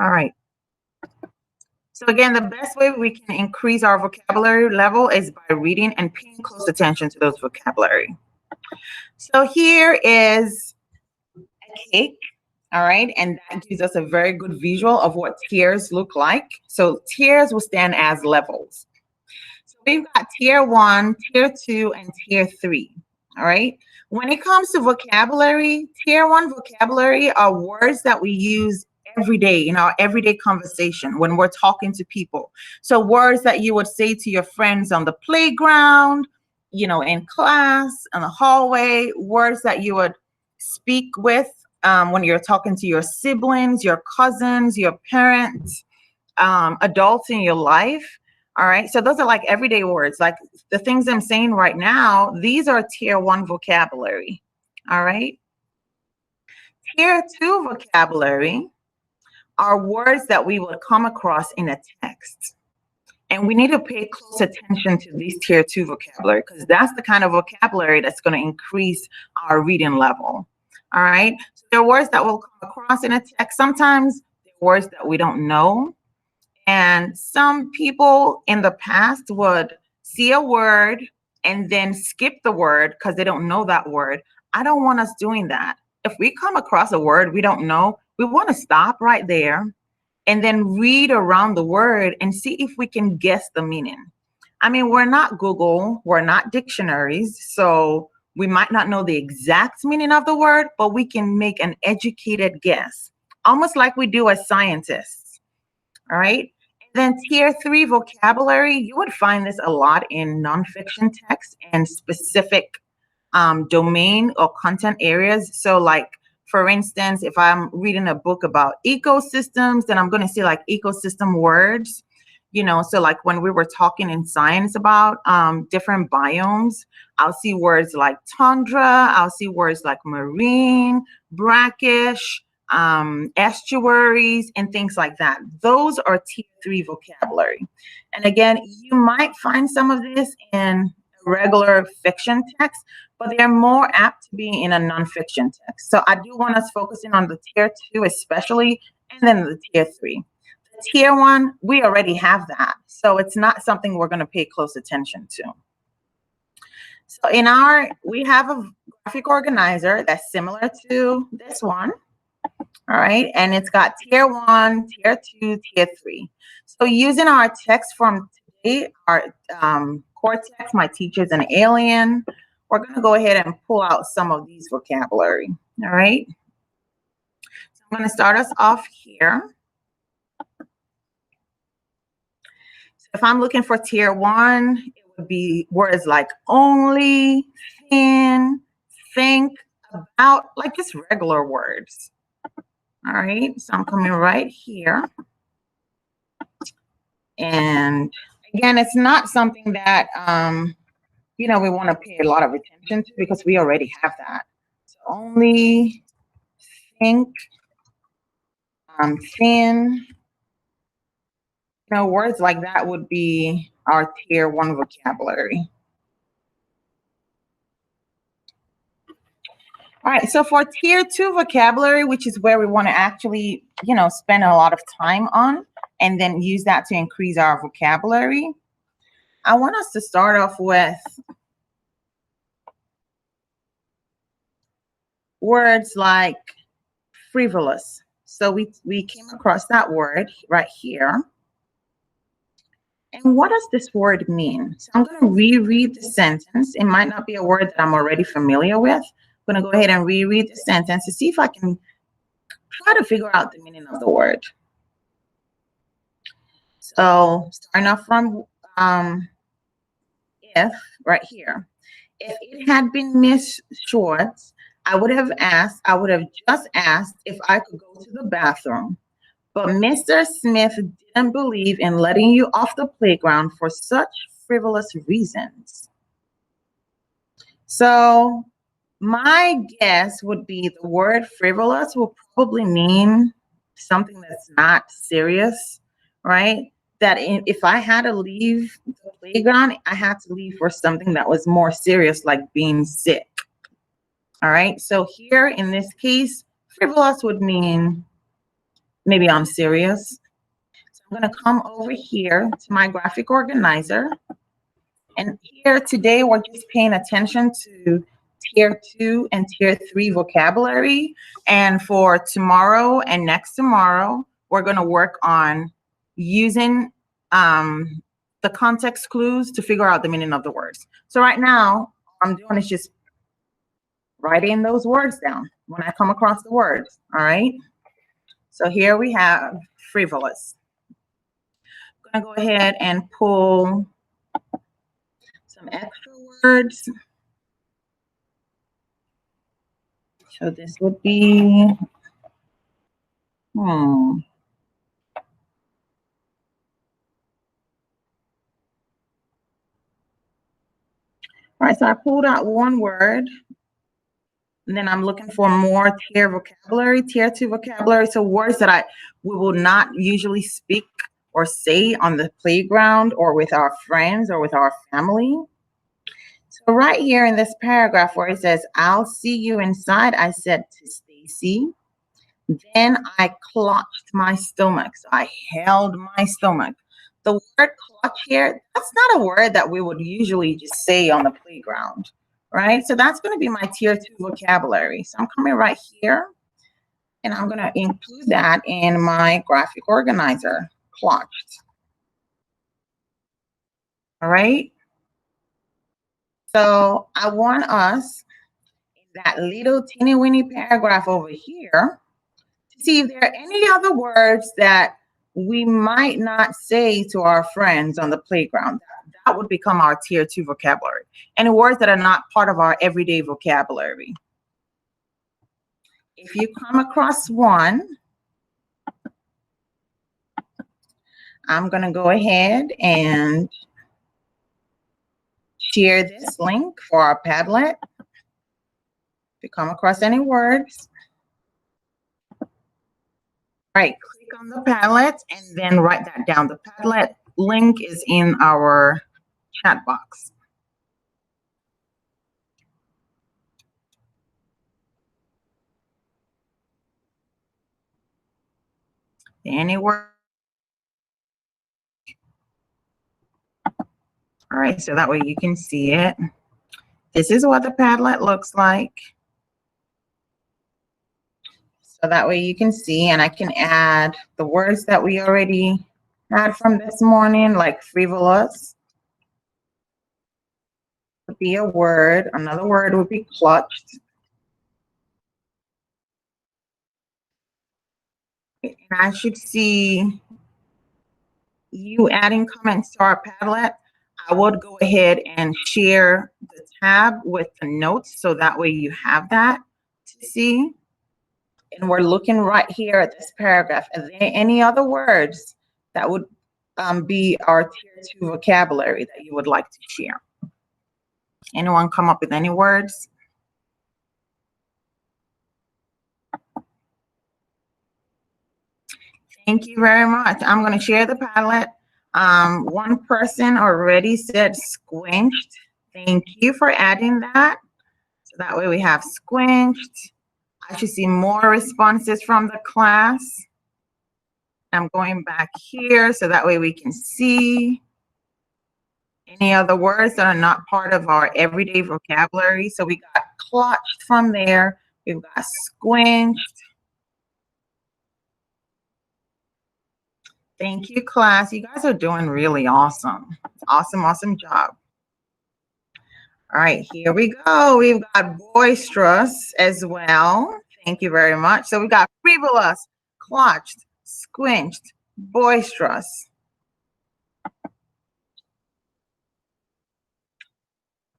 All right. So again, the best way we can increase our vocabulary level is by reading and paying close attention to those vocabulary. So here is a cake, all right, and that gives us a very good visual of what tiers look like. So tiers will stand as levels. So we've got tier 1, tier 2, and tier 3, all right? When it comes to vocabulary, tier 1 vocabulary are words that we use every day in our everyday conversation when we're talking to people. So words that you would say to your friends on the playground, in class, in the hallway, words that you would speak with when you're talking to your siblings, your cousins, your parents, adults in your life. All right. So those are like everyday words, like the things I'm saying right now. These are tier 1 vocabulary. All right. Tier 2 vocabulary are words that we will come across in a text. And we need to pay close attention to these tier 2 vocabulary because that's the kind of vocabulary that's going to increase our reading level. All right. So there are words that will come across in a text. Sometimes they're words that we don't know. And some people in the past would see a word and then skip the word because they don't know that word. I don't want us doing that. If we come across a word we don't know, we want to stop right there and then read around the word and see if we can guess the meaning. I mean, we're not Google, we're not dictionaries, so we might not know the exact meaning of the word, but we can make an educated guess, almost like we do as scientists. All right. Then tier 3 vocabulary, you would find this a lot in nonfiction text and specific domain or content areas. So like, for instance, if I'm reading a book about ecosystems, then I'm going to see like ecosystem words, so like when we were talking in science about different biomes, I'll see words like tundra, I'll see words like marine, brackish, estuaries, and things like that. Those are tier 3 vocabulary. And again, you might find some of this in regular fiction text, but they're more apt to be in a nonfiction text. So I do want us focusing on the tier 2 especially, and then the tier 3. The tier 1, we already have that. So it's not something we're going to pay close attention to. So we have a graphic organizer that's similar to this one. All right, and it's got tier 1, tier 2, tier 3. So using our text from today, our core text, My Teacher's an Alien, we're going to go ahead and pull out some of these vocabulary. All right, so I'm going to start us off here. So if I'm looking for tier 1, it would be words like only, thin, think, about, like just regular words. All right, so I'm coming right here. And again, it's not something that, we want to pay a lot of attention to because we already have that. So only, think, thin, words like that would be our tier 1 vocabulary. All right, so for tier 2 vocabulary, which is where we want to actually, spend a lot of time on and then use that to increase our vocabulary, I want us to start off with words like frivolous. So we came across that word right here. And what does this word mean? So I'm going to reread the sentence. It might not be a word that I'm already familiar with. I'm going to go ahead and reread the sentence to see if I can try to figure out the meaning of the word. So starting off from if right here. If it had been Miss Schwartz, I would have just asked if I could go to the bathroom. But Mr. Smith didn't believe in letting you off the playground for such frivolous reasons. So my guess would be the word frivolous will probably mean something that's not serious, right? That if I had to leave the playground, I had to leave for something that was more serious, like being sick. All right. So here in this case, frivolous would mean maybe I'm serious. So I'm going to come over here to my graphic organizer. And here today, we're just paying attention to tier 2 and tier 3 vocabulary. And for tomorrow and next tomorrow, we're going to work on using the context clues to figure out the meaning of the words. So right now, all I'm doing is just writing those words down when I come across the words. All right. So here we have frivolous. I'm going to go ahead and pull some extra words. So this would be, All right, so I pulled out one word, and then I'm looking for more tier vocabulary, tier 2 vocabulary. So words that we will not usually speak or say on the playground or with our friends or with our family. So right here in this paragraph where it says, "I'll see you inside," I said to Stacy. Then I clutched my stomach. So I held my stomach. The word clutch here, that's not a word that we would usually just say on the playground, right? So that's going to be my tier 2 vocabulary. So I'm coming right here, and I'm going to include that in my graphic organizer, clutched. All right. So I want us, in that little teeny weeny paragraph over here, to see if there are any other words that we might not say to our friends on the playground. That would become our tier 2 vocabulary. Any words that are not part of our everyday vocabulary. If you come across one, I'm going to go ahead and share this link for our Padlet. If you come across any words, right, click on the Padlet and then write that down. The Padlet link is in our chat box. Any word. All right, so that way you can see it. This is what the Padlet looks like. So that way you can see, and I can add the words that we already had from this morning, like frivolous would be a word. Another word would be clutched. And I should see you adding comments to our Padlet. I would go ahead and share the tab with the notes so that way you have that to see. And we're looking right here at this paragraph. Are there any other words that would be our tier 2 vocabulary that you would like to share? Anyone come up with any words? Thank you very much. I'm going to share the Padlet. One person already said squinched. Thank you for adding that. So that way we have squinched. I should see more responses from the class. I'm going back here so that way we can see any other words that are not part of our everyday vocabulary. So we got clutched from there. We've got squinched. Thank you, class. You guys are doing really awesome. Awesome, awesome job. All right, here we go. We've got boisterous as well. Thank you very much. So we've got frivolous, clutched, squinched, boisterous.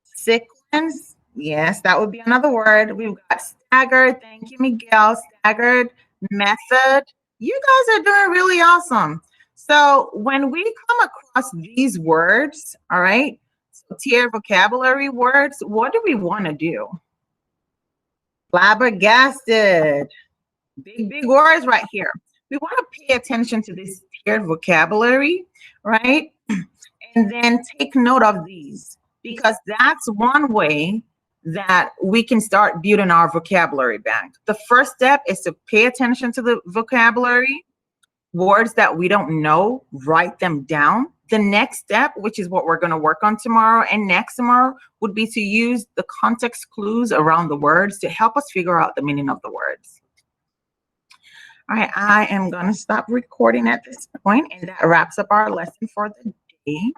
Sequence, yes, that would be another word. We've got staggered. Thank you, Miguel. Staggered, method. You guys are doing really awesome. So when we come across these words, all right, so tier vocabulary words, what do we want to do? Flabbergasted. Big, big words right here. We want to pay attention to this tiered vocabulary, right? And then take note of these, because that's one way that we can start building our vocabulary bank. The first step is to pay attention to the vocabulary, words that we don't know, write them down. The next step, which is what we're going to work on tomorrow and next tomorrow, would be to use the context clues around the words to help us figure out the meaning of the words. All right, I am going to stop recording at this point, and that wraps up our lesson for the day.